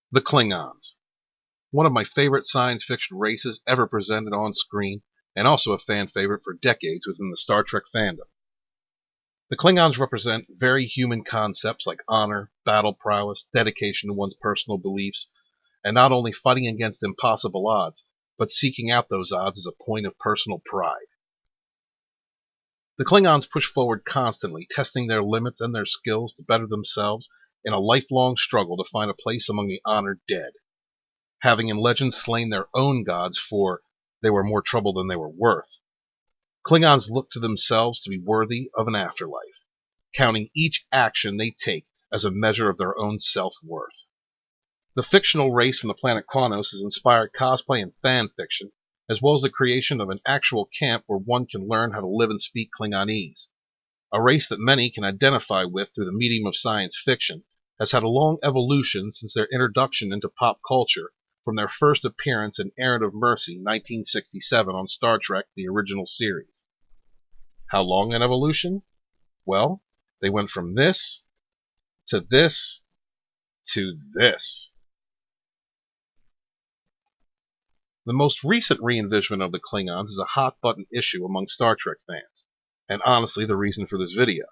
The Klingons, one of my favorite science fiction races ever presented on screen, and also a fan favorite for decades within the Star Trek fandom. The Klingons represent very human concepts like honor, battle prowess, dedication to one's personal beliefs, and not only fighting against impossible odds, but seeking out those odds as a point of personal pride. The Klingons push forward constantly, testing their limits and their skills to better themselves in a lifelong struggle to find a place among the honored dead. Having in legend slain their own gods for they were more trouble than they were worth, Klingons look to themselves to be worthy of an afterlife, counting each action they take as a measure of their own self-worth. The fictional race from the planet Kronos has inspired cosplay and fan fiction, as well as the creation of an actual camp where one can learn how to live and speak Klingonese. A race that many can identify with through the medium of science fiction has had a long evolution since their introduction into pop culture from their first appearance in Errand of Mercy 1967 on Star Trek, the original series. How long an evolution? Well, they went from this to this to this. The most recent re-envisionment of the Klingons is a hot-button issue among Star Trek fans, and honestly the reason for this video.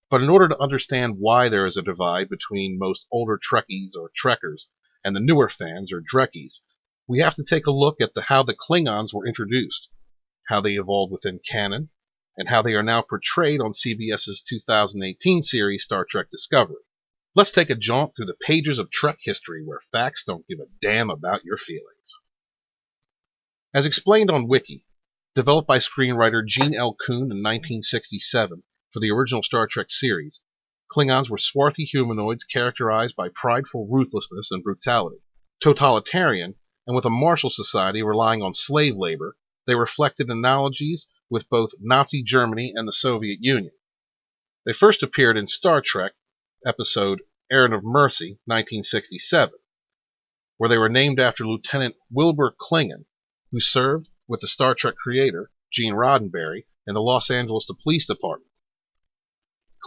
But in order to understand why there is a divide between most older Trekkies or Trekkers and the newer fans or Drekkies, we have to take a look at how the Klingons were introduced, how they evolved within canon, and how they are now portrayed on CBS's 2018 series Star Trek Discovery. Let's take a jaunt through the pages of Trek history where facts don't give a damn about your feelings. As explained on Wiki, developed by screenwriter Gene L. Coon in 1967 for the original Star Trek series, Klingons were swarthy humanoids characterized by prideful ruthlessness and brutality. Totalitarian, and with a martial society relying on slave labor, they reflected analogies with both Nazi Germany and the Soviet Union. They first appeared in Star Trek episode Errand of Mercy 1967, where they were named after Lieutenant Wilbur Klingon, who served with the Star Trek creator, Gene Roddenberry, in the Los Angeles Police Department.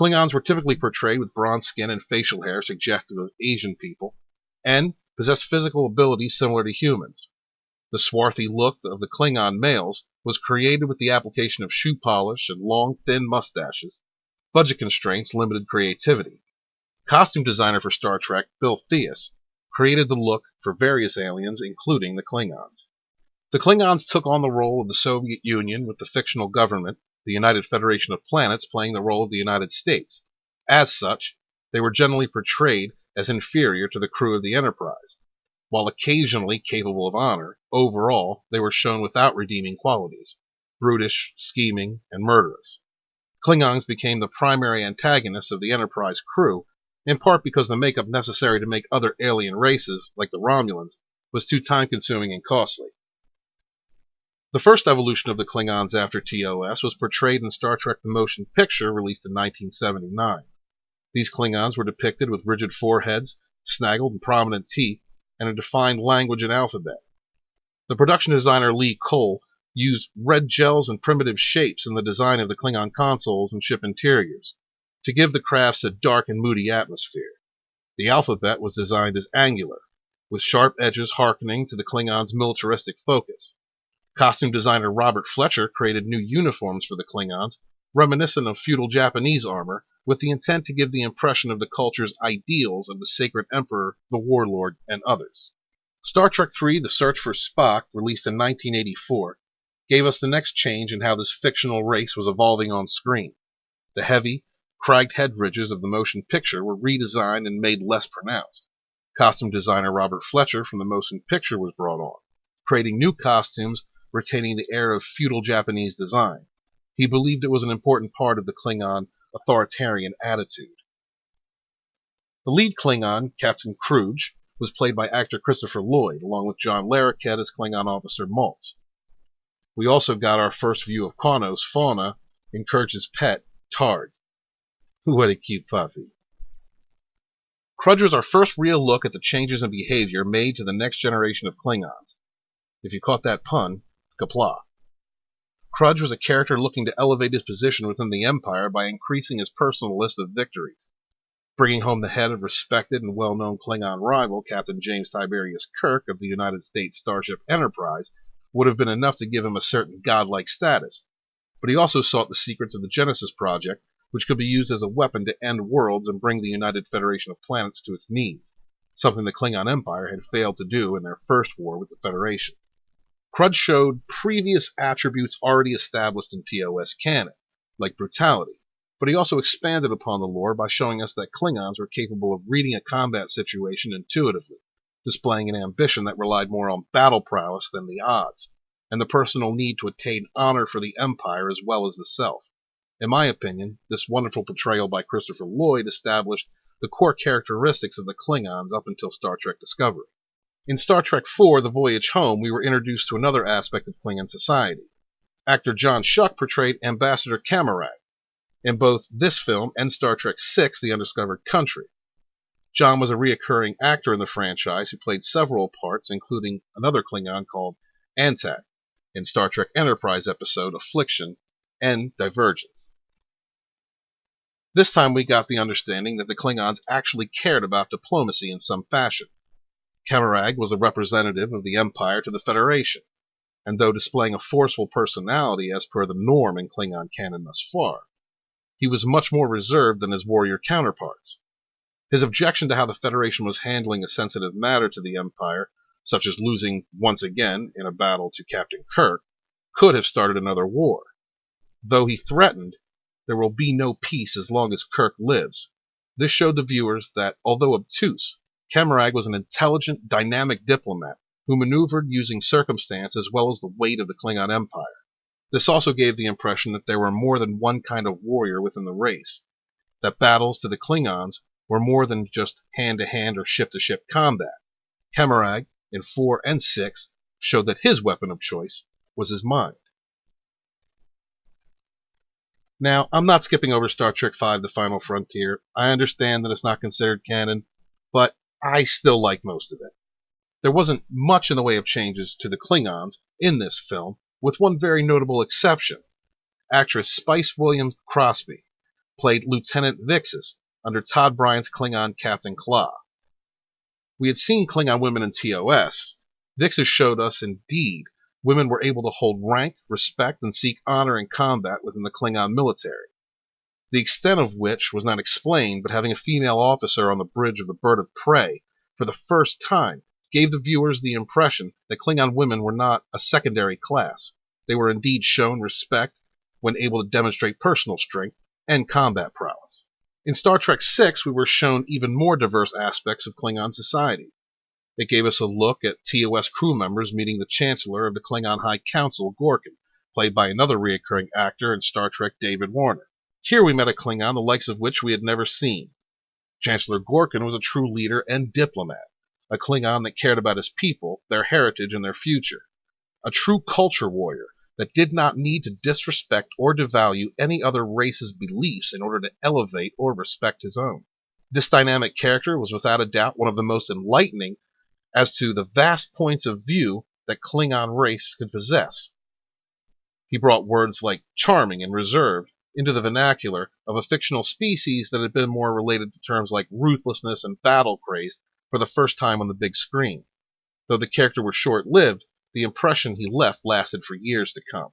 Klingons were typically portrayed with bronze skin and facial hair suggestive of Asian people, and possessed physical abilities similar to humans. The swarthy look of the Klingon males was created with the application of shoe polish and long, thin mustaches. Budget constraints limited creativity. Costume designer for Star Trek, Bill Theus, created the look for various aliens, including the Klingons. The Klingons took on the role of the Soviet Union, with the fictional government, the United Federation of Planets, playing the role of the United States. As such, they were generally portrayed as inferior to the crew of the Enterprise. While occasionally capable of honor, overall, they were shown without redeeming qualities, brutish, scheming, and murderous. Klingons became the primary antagonists of the Enterprise crew, in part because the makeup necessary to make other alien races, like the Romulans, was too time-consuming and costly. The first evolution of the Klingons after TOS was portrayed in Star Trek the Motion Picture, released in 1979. These Klingons were depicted with rigid foreheads, snaggled and prominent teeth, and a defined language and alphabet. The production designer Lee Cole used red gels and primitive shapes in the design of the Klingon consoles and ship interiors, to give the crafts a dark and moody atmosphere. The alphabet was designed as angular, with sharp edges hearkening to the Klingons' militaristic focus. Costume designer Robert Fletcher created new uniforms for the Klingons, reminiscent of feudal Japanese armor, with the intent to give the impression of the culture's ideals of the sacred emperor, the warlord, and others. Star Trek III: The Search for Spock, released in 1984, gave us the next change in how this fictional race was evolving on screen. The heavy, cragged head ridges of the motion picture were redesigned and made less pronounced. Costume designer Robert Fletcher from the motion picture was brought on, creating new costumes retaining the air of feudal Japanese design. He believed it was an important part of the Klingon authoritarian attitude. The lead Klingon, Captain Kruge, was played by actor Christopher Lloyd, along with John Larroquette as Klingon officer Maltz. We also got our first view of Kronos' fauna in Kruge's pet, Tard. What a cute puppy. Kruge was our first real look at the changes in behavior made to the next generation of Klingons. If you caught that pun, Qapla'. Kruge was a character looking to elevate his position within the Empire by increasing his personal list of victories. Bringing home the head of respected and well-known Klingon rival, Captain James Tiberius Kirk of the United States Starship Enterprise, would have been enough to give him a certain godlike status. But he also sought the secrets of the Genesis Project, which could be used as a weapon to end worlds and bring the United Federation of Planets to its knees, something the Klingon Empire had failed to do in their first war with the Federation. Crud showed previous attributes already established in TOS canon, like brutality, but he also expanded upon the lore by showing us that Klingons were capable of reading a combat situation intuitively, displaying an ambition that relied more on battle prowess than the odds, and the personal need to attain honor for the Empire as well as the self. In my opinion, this wonderful portrayal by Christopher Lloyd established the core characteristics of the Klingons up until Star Trek Discovery. In Star Trek IV, The Voyage Home, we were introduced to another aspect of Klingon society. Actor John Schuck portrayed Ambassador Kamarag in both this film and Star Trek VI, The Undiscovered Country. John was a reoccurring actor in the franchise who played several parts, including another Klingon called Antak in Star Trek Enterprise episode Affliction and Divergence. This time we got the understanding that the Klingons actually cared about diplomacy in some fashion. Kamarag was a representative of the Empire to the Federation, and though displaying a forceful personality as per the norm in Klingon canon thus far, he was much more reserved than his warrior counterparts. His objection to how the Federation was handling a sensitive matter to the Empire, such as losing once again in a battle to Captain Kirk, could have started another war. Though he threatened, there will be no peace as long as Kirk lives. This showed the viewers that, although obtuse, Kamarag was an intelligent, dynamic diplomat who maneuvered using circumstance as well as the weight of the Klingon Empire. This also gave the impression that there were more than one kind of warrior within the race, that battles to the Klingons were more than just hand-to-hand or ship-to-ship combat. Kamarag, in 4 and 6, showed that his weapon of choice was his mind. Now, I'm not skipping over Star Trek V, The Final Frontier. I understand that it's not considered canon, but I still like most of it. There wasn't much in the way of changes to the Klingons in this film, with one very notable exception. Actress Spice Williams Crosby played Lieutenant Vixis under Todd Bryant's Klingon Captain Claw. We had seen Klingon women in TOS. Vixis showed us, indeed, women were able to hold rank, respect, and seek honor in combat within the Klingon military, the extent of which was not explained, but having a female officer on the bridge of the Bird of Prey for the first time gave the viewers the impression that Klingon women were not a secondary class. They were indeed shown respect when able to demonstrate personal strength and combat prowess. In Star Trek VI, we were shown even more diverse aspects of Klingon society. It gave us a look at TOS crew members meeting the Chancellor of the Klingon High Council, Gorkin, played by another recurring actor in Star Trek, David Warner. Here we met a Klingon the likes of which we had never seen. Chancellor Gorkin was a true leader and diplomat, a Klingon that cared about his people, their heritage, and their future. A true culture warrior that did not need to disrespect or devalue any other race's beliefs in order to elevate or respect his own. This dynamic character was without a doubt one of the most enlightening as to the vast points of view that Klingon race could possess. He brought words like charming and reserved into the vernacular of a fictional species that had been more related to terms like ruthlessness and battle crazed for the first time on the big screen. Though the character was short-lived, the impression he left lasted for years to come.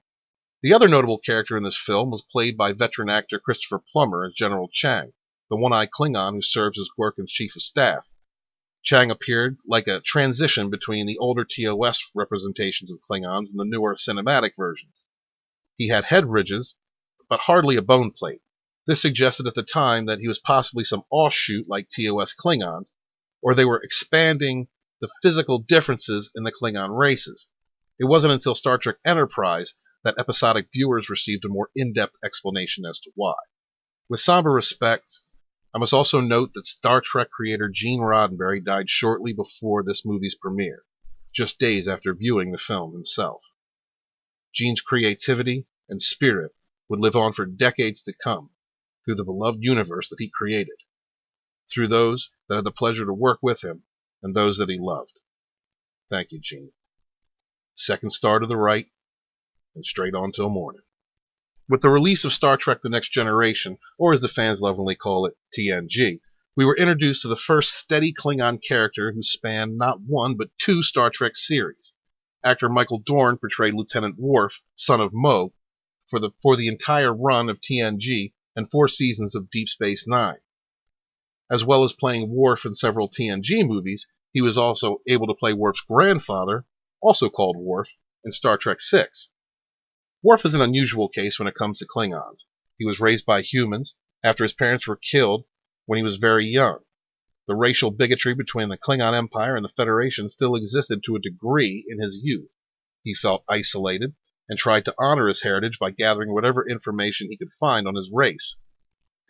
The other notable character in this film was played by veteran actor Christopher Plummer as General Chang, the one-eyed Klingon who serves as Gorkin's chief of staff. Chang appeared like a transition between the older TOS representations of Klingons and the newer cinematic versions. He had head ridges, but hardly a bone plate. This suggested at the time that he was possibly some offshoot like TOS Klingons, or they were expanding the physical differences in the Klingon races. It wasn't until Star Trek Enterprise that episodic viewers received a more in-depth explanation as to why. With somber respect, I must also note that Star Trek creator Gene Roddenberry died shortly before this movie's premiere, just days after viewing the film himself. Gene's creativity and spirit would live on for decades to come through the beloved universe that he created, through those that had the pleasure to work with him and those that he loved. Thank you, Gene. Second star to the right, and straight on till morning. With the release of Star Trek The Next Generation, or as the fans lovingly call it, TNG, we were introduced to the first steady Klingon character who spanned not one but two Star Trek series. Actor Michael Dorn portrayed Lieutenant Worf, son of Mo, for the entire run of TNG and 4 seasons of Deep Space Nine. As well as playing Worf in several TNG movies, he was also able to play Worf's grandfather, also called Worf, in Star Trek VI. Worf is an unusual case when it comes to Klingons. He was raised by humans after his parents were killed when he was very young. The racial bigotry between the Klingon Empire and the Federation still existed to a degree in his youth. He felt isolated and tried to honor his heritage by gathering whatever information he could find on his race.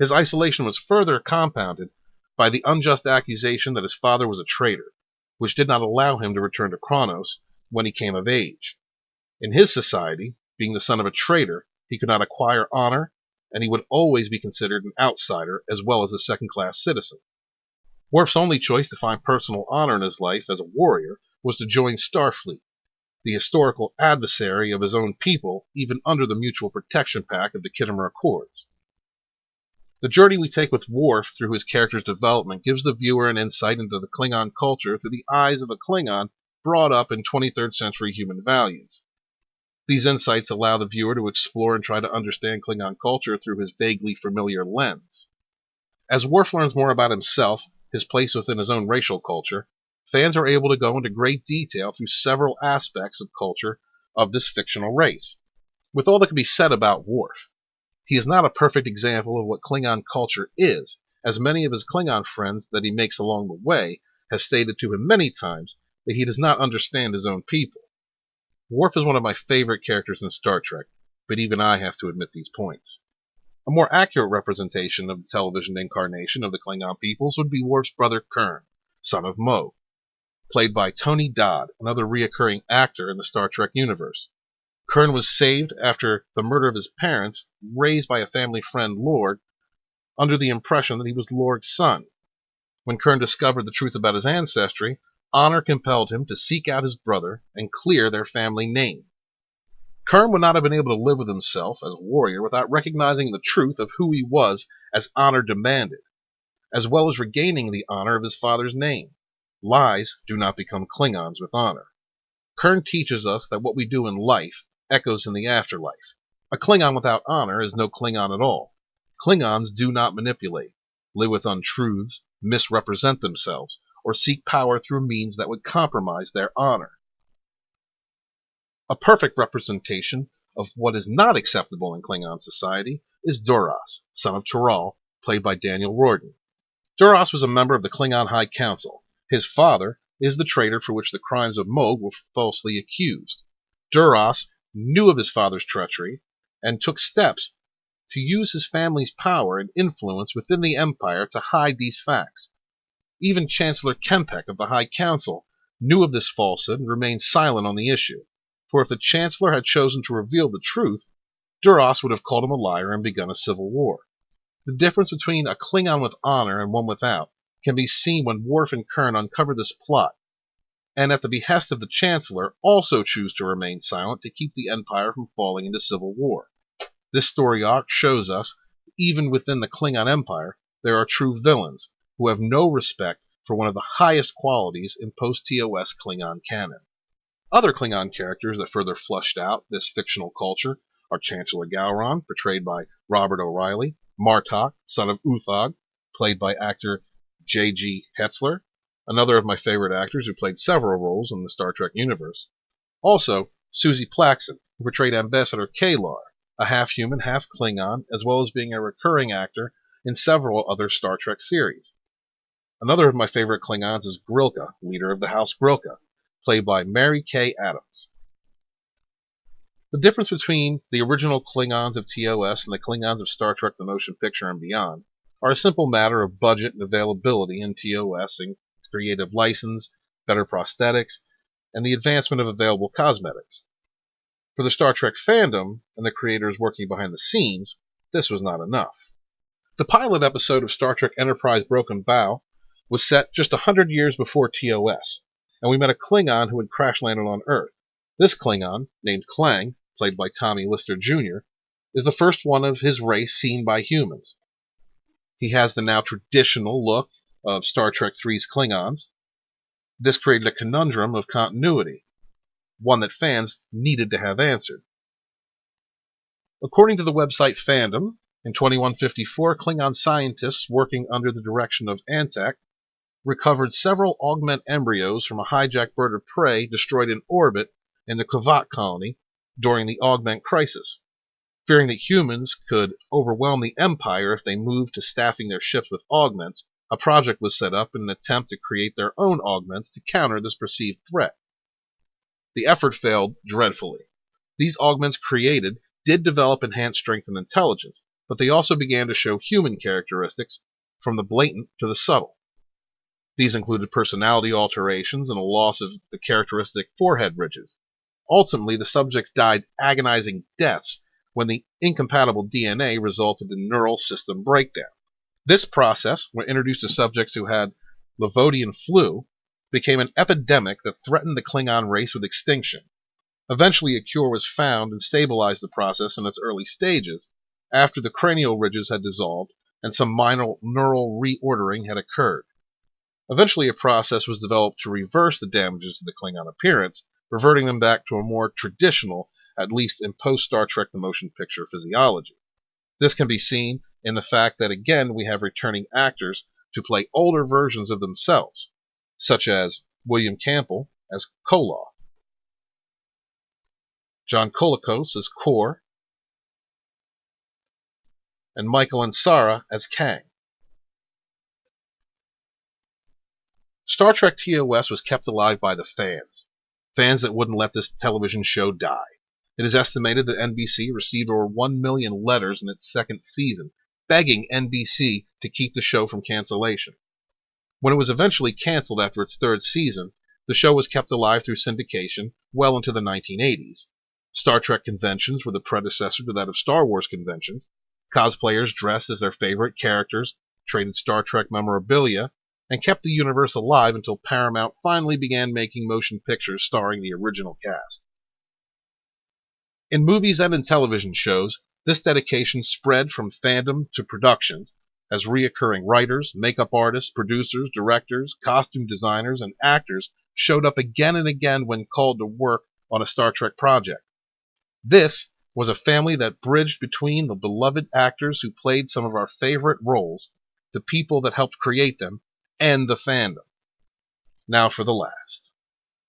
His isolation was further compounded by the unjust accusation that his father was a traitor, which did not allow him to return to Kronos when he came of age. In his society, being the son of a traitor, he could not acquire honor, and he would always be considered an outsider as well as a second-class citizen. Worf's only choice to find personal honor in his life as a warrior was to join Starfleet, the historical adversary of his own people, even under the Mutual Protection Pact of the Khitomer Accords. The journey we take with Worf through his character's development gives the viewer an insight into the Klingon culture through the eyes of a Klingon brought up in 23rd century human values. These insights allow the viewer to explore and try to understand Klingon culture through his vaguely familiar lens. As Worf learns more about himself, his place within his own racial culture, fans are able to go into great detail through several aspects of culture of this fictional race. With all that can be said about Worf, he is not a perfect example of what Klingon culture is, as many of his Klingon friends that he makes along the way have stated to him many times that he does not understand his own people. Worf is one of my favorite characters in Star Trek, but even I have to admit these points. A more accurate representation of the television incarnation of the Klingon peoples would be Worf's brother Kurn, son of Mo, played by Tony Dodd, another reoccurring actor in the Star Trek universe. Kurn was saved after the murder of his parents, raised by a family friend, Lord, under the impression that he was Lord's son. When Kurn discovered the truth about his ancestry, honor compelled him to seek out his brother and clear their family name. Kurn would not have been able to live with himself as a warrior without recognizing the truth of who he was as honor demanded, as well as regaining the honor of his father's name. Lies do not become Klingons with honor. Kurn teaches us that what we do in life echoes in the afterlife. A Klingon without honor is no Klingon at all. Klingons do not manipulate, live with untruths, misrepresent themselves, or seek power through means that would compromise their honor. A perfect representation of what is not acceptable in Klingon society is Duras, son of Toral, played by Daniel Royden. Duras was a member of the Klingon High Council. His father is the traitor for which the crimes of Mogh were falsely accused. Duras knew of his father's treachery and took steps to use his family's power and influence within the Empire to hide these facts. Even Chancellor Kempek of the High Council knew of this falsehood and remained silent on the issue, for if the Chancellor had chosen to reveal the truth, Duras would have called him a liar and begun a civil war. The difference between a Klingon with honor and one without can be seen when Worf and Kurn uncover this plot, and at the behest of the Chancellor also choose to remain silent to keep the Empire from falling into civil war. This story arc shows us, even within the Klingon Empire, there are true villains who have no respect for one of the highest qualities in post-TOS Klingon canon. Other Klingon characters that further flushed out this fictional culture are Chancellor Gowron, portrayed by Robert O'Reilly, Martok, son of Uthog, played by actor J.G. Hetzler, another of my favorite actors who played several roles in the Star Trek universe. Also, Susie Plaxton, who portrayed Ambassador Kalar, a half-human, half-Klingon, as well as being a recurring actor in several other Star Trek series. Another of my favorite Klingons is Grilka, leader of the House Grilka, played by Mary Kay Adams. The difference between the original Klingons of TOS and the Klingons of Star Trek the Motion Picture and beyond are a simple matter of budget and availability in TOS and creative license, better prosthetics, and the advancement of available cosmetics. For the Star Trek fandom and the creators working behind the scenes, this was not enough. The pilot episode of Star Trek Enterprise Broken Bow was set just 100 years before TOS, and we met a Klingon who had crash-landed on Earth. This Klingon, named Klang, played by Tommy Lister Jr., is the first one of his race seen by humans. He has the now traditional look of Star Trek III's Klingons. This created a conundrum of continuity, one that fans needed to have answered. According to the website Fandom, in 2154, Klingon scientists working under the direction of Antak recovered several augment embryos from a hijacked bird of prey destroyed in orbit in the Kovat colony during the augment crisis. Fearing that humans could overwhelm the Empire if they moved to staffing their ships with augments, a project was set up in an attempt to create their own augments to counter this perceived threat. The effort failed dreadfully. These augments created did develop enhanced strength and intelligence, but they also began to show human characteristics, from the blatant to the subtle. These included personality alterations and a loss of the characteristic forehead ridges. Ultimately, the subjects died agonizing deaths when the incompatible DNA resulted in neural system breakdown. This process, when introduced to subjects who had Levodian flu, became an epidemic that threatened the Klingon race with extinction. Eventually, a cure was found and stabilized the process in its early stages, after the cranial ridges had dissolved and some minor neural reordering had occurred. Eventually, a process was developed to reverse the damages to the Klingon appearance, reverting them back to a more traditional, at least in post-Star Trek the Motion Picture physiology. This can be seen in the fact that again we have returning actors to play older versions of themselves, such as William Campbell as Koloth, John Colicos as Kor, and Michael Ansara as Kang. Star Trek TOS was kept alive by the fans that wouldn't let this television show die. It is estimated that NBC received over 1 million letters in its second season, begging NBC to keep the show from cancellation. When it was eventually canceled after its third season, the show was kept alive through syndication well into the 1980s. Star Trek conventions were the predecessor to that of Star Wars conventions. Cosplayers dressed as their favorite characters, traded Star Trek memorabilia, and kept the universe alive until Paramount finally began making motion pictures starring the original cast. In movies and in television shows, this dedication spread from fandom to productions, as reoccurring writers, makeup artists, producers, directors, costume designers, and actors showed up again and again when called to work on a Star Trek project. This was a family that bridged between the beloved actors who played some of our favorite roles, the people that helped create them, and the fandom. Now for the last.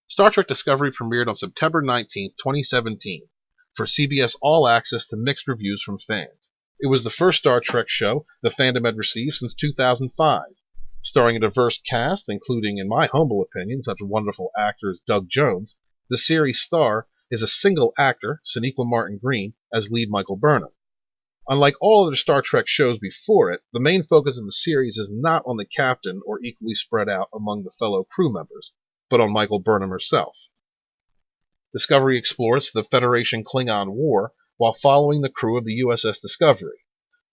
Star Trek Discovery premiered on September 19, 2017, for CBS All Access to mixed reviews from fans. It was the first Star Trek show the fandom had received since 2005. Starring a diverse cast, including, in my humble opinion, such wonderful actor as Doug Jones, the series star is a single actor, Sonequa Martin Green, as lead Michael Burnham. Unlike all other Star Trek shows before it, the main focus of the series is not on the captain or equally spread out among the fellow crew members, but on Michael Burnham herself. Discovery explores the Federation-Klingon War while following the crew of the USS Discovery,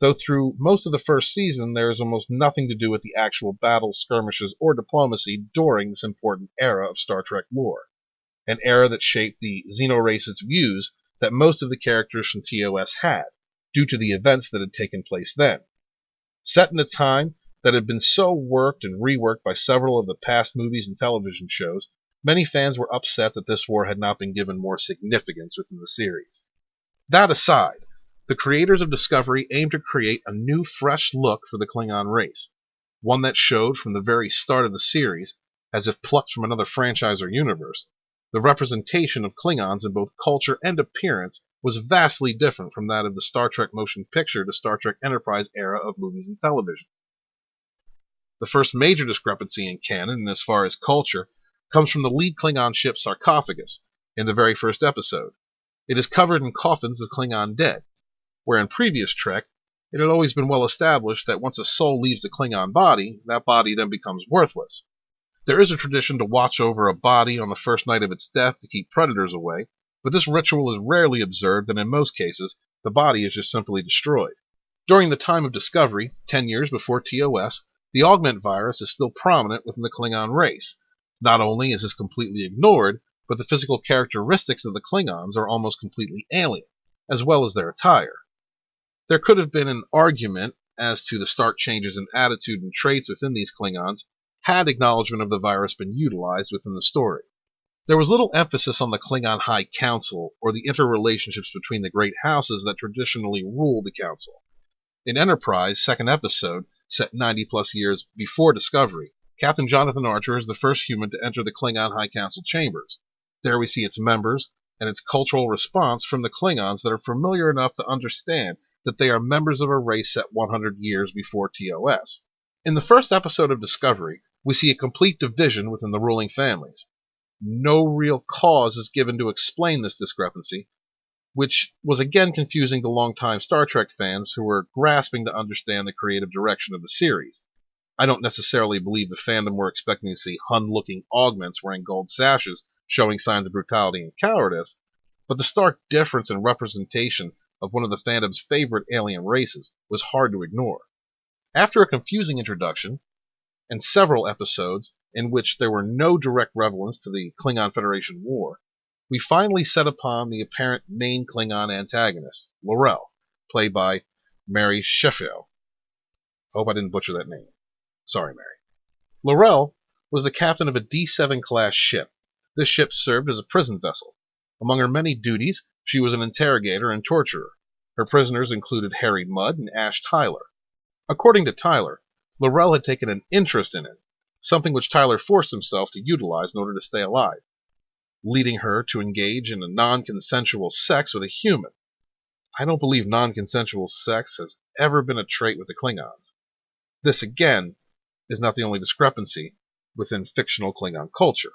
though through most of the first season there is almost nothing to do with the actual battles, skirmishes, or diplomacy during this important era of Star Trek lore, an era that shaped the Xenoracist views that most of the characters from TOS had, due to the events that had taken place then. Set in a time that had been so worked and reworked by several of the past movies and television shows, many fans were upset that this war had not been given more significance within the series. That aside, the creators of Discovery aimed to create a new, fresh look for the Klingon race, one that showed from the very start of the series, as if plucked from another franchise or universe, the representation of Klingons in both culture and appearance was vastly different from that of the Star Trek motion picture to Star Trek Enterprise era of movies and television. The first major discrepancy in canon, and as far as culture, comes from the lead Klingon ship Sarcophagus in the very first episode. It is covered in coffins of Klingon dead, where in previous Trek, it had always been well established that once a soul leaves the Klingon body, that body then becomes worthless. There is a tradition to watch over a body on the first night of its death to keep predators away, but this ritual is rarely observed, and in most cases, the body is just simply destroyed. During the time of Discovery, 10 years before TOS, the augment virus is still prominent within the Klingon race. Not only is this completely ignored, but the physical characteristics of the Klingons are almost completely alien, as well as their attire. There could have been an argument as to the stark changes in attitude and traits within these Klingons had acknowledgement of the virus been utilized within the story. There was little emphasis on the Klingon High Council or the interrelationships between the great houses that traditionally ruled the Council. In Enterprise, second episode, set 90-plus years before Discovery, Captain Jonathan Archer is the first human to enter the Klingon High Council chambers. There we see its members and its cultural response from the Klingons that are familiar enough to understand that they are members of a race set 100 years before TOS. In the first episode of Discovery, we see a complete division within the ruling families. No real cause is given to explain this discrepancy, which was again confusing to longtime Star Trek fans who were grasping to understand the creative direction of the series. I don't necessarily believe the fandom were expecting to see Hun-looking augments wearing gold sashes showing signs of brutality and cowardice, but the stark difference in representation of one of the fandom's favorite alien races was hard to ignore. After a confusing introduction, and several episodes in which there were no direct relevance to the Klingon Federation War, we finally set upon the apparent main Klingon antagonist, L'Rell, played by Mary Sheffield. Hope I didn't butcher that name. Sorry, Mary. L'Rell was the captain of a D7 class ship. This ship served as a prison vessel. Among her many duties, she was an interrogator and torturer. Her prisoners included Harry Mudd and Ash Tyler. According to Tyler, L'Rell had taken an interest in it, something which Tyler forced himself to utilize in order to stay alive, leading her to engage in a non-consensual sex with a human. I don't believe non-consensual sex has ever been a trait with the Klingons. This, again, is not the only discrepancy within fictional Klingon culture.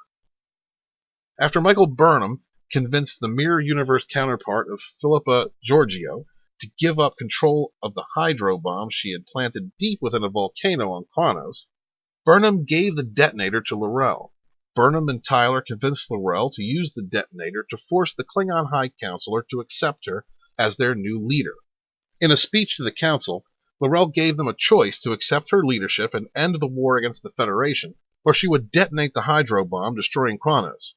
After Michael Burnham convinced the mirror universe counterpart of Philippa Georgiou to give up control of the hydro bomb she had planted deep within a volcano on Kronos, Burnham gave the detonator to L'Rell. Burnham and Tyler convinced L'Rell to use the detonator to force the Klingon High Counselor to accept her as their new leader. In a speech to the Council, L'Rell gave them a choice to accept her leadership and end the war against the Federation, or she would detonate the hydro bomb, destroying Kronos.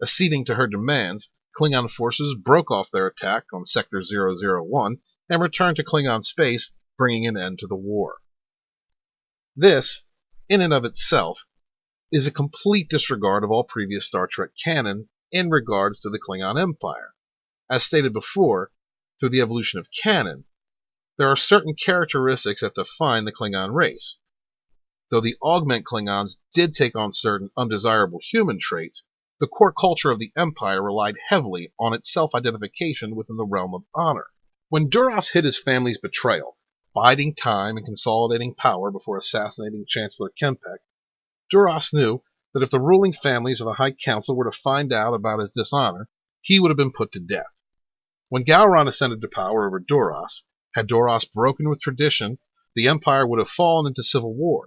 Acceding to her demands, Klingon forces broke off their attack on Sector 001 and returned to Klingon space, bringing an end to the war. This, in and of itself, is a complete disregard of all previous Star Trek canon in regards to the Klingon Empire. As stated before, through the evolution of canon, there are certain characteristics that define the Klingon race. Though the augment Klingons did take on certain undesirable human traits, the core culture of the Empire relied heavily on its self-identification within the realm of honor. When Duras hid his family's betrayal, biding time and consolidating power before assassinating Chancellor Kempek, Duras knew that if the ruling families of the High Council were to find out about his dishonor, he would have been put to death. When Gowron ascended to power over Duras, had Duras broken with tradition, the Empire would have fallen into civil war.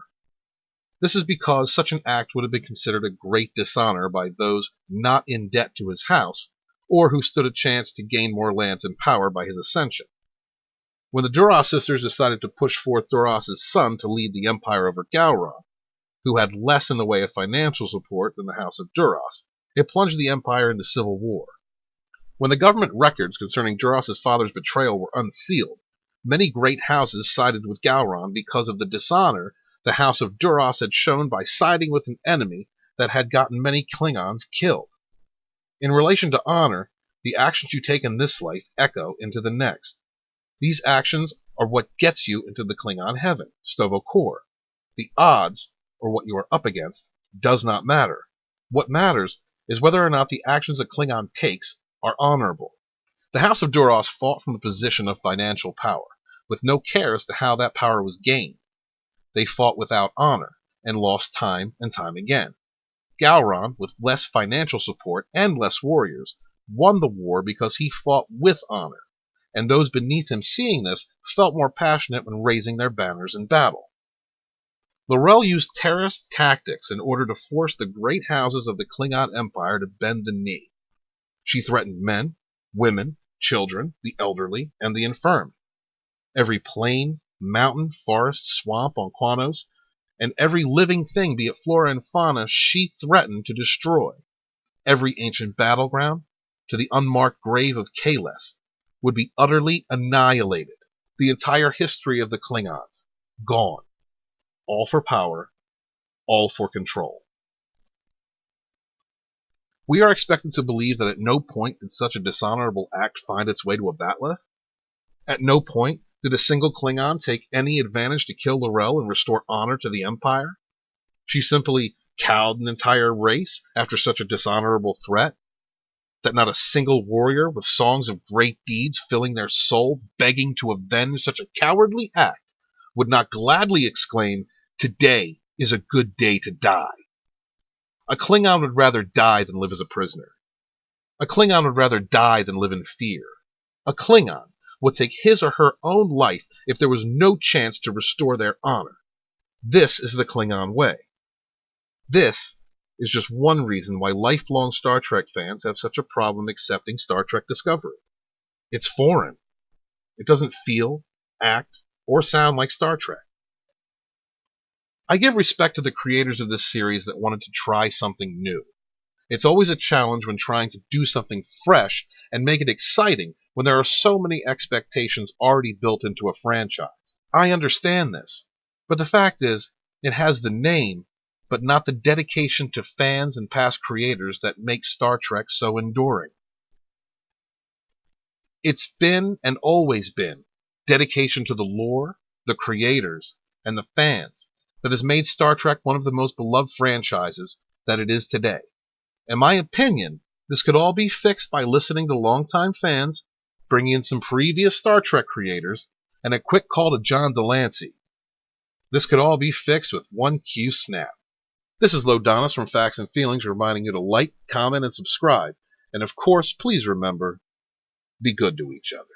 This is because such an act would have been considered a great dishonor by those not in debt to his house, or who stood a chance to gain more lands and power by his ascension. When the Duras sisters decided to push forth Duras' son to lead the Empire over Gowron, who had less in the way of financial support than the House of Duras, it plunged the Empire into civil war. When the government records concerning Duras' father's betrayal were unsealed, many great houses sided with Gowron because of the dishonor the House of Duras had shown by siding with an enemy that had gotten many Klingons killed. In relation to honor, the actions you take in this life echo into the next. These actions are what gets you into the Klingon heaven, Stovo Kor. The odds, or what you are up against, does not matter. What matters is whether or not the actions a Klingon takes are honorable. The House of Duras fought from a position of financial power, with no care as to how that power was gained. They fought without honor, and lost time and time again. Gowron, with less financial support and less warriors, won the war because he fought with honor, and those beneath him seeing this felt more passionate when raising their banners in battle. L'Rell used terrorist tactics in order to force the great houses of the Klingon Empire to bend the knee. She threatened men, women, children, the elderly, and the infirm. Every plain, mountain, forest, swamp on Kronos, and every living thing, be it flora and fauna, she threatened to destroy. Every ancient battleground, to the unmarked grave of Kahless, would be utterly annihilated. The entire history of the Klingons. Gone. All for power, all for control. We are expected to believe that at no point did such a dishonorable act find its way to a bat'leth. At no point did a single Klingon take any advantage to kill L'Rell and restore honor to the Empire. She simply cowed an entire race after such a dishonorable threat, that not a single warrior with songs of great deeds filling their soul, begging to avenge such a cowardly act, would not gladly exclaim, "Today is a good day to die." A Klingon would rather die than live as a prisoner. A Klingon would rather die than live in fear. A Klingon would take his or her own life if there was no chance to restore their honor. This is the Klingon way. This is just one reason why lifelong Star Trek fans have such a problem accepting Star Trek Discovery. It's foreign. It doesn't feel, act, or sound like Star Trek. I give respect to the creators of this series that wanted to try something new. It's always a challenge when trying to do something fresh and make it exciting when there are so many expectations already built into a franchise. I understand this, but the fact is, it has the name, but not the dedication to fans and past creators that makes Star Trek so enduring. It's been and always been dedication to the lore, the creators, and the fans that has made Star Trek one of the most beloved franchises that it is today. In my opinion, this could all be fixed by listening to longtime fans, bringing in some previous Star Trek creators, and a quick call to John Delancey. This could all be fixed with one cue snap. This is Lodonis from Facts and Feelings reminding you to like, comment, and subscribe. And of course, please remember, be good to each other.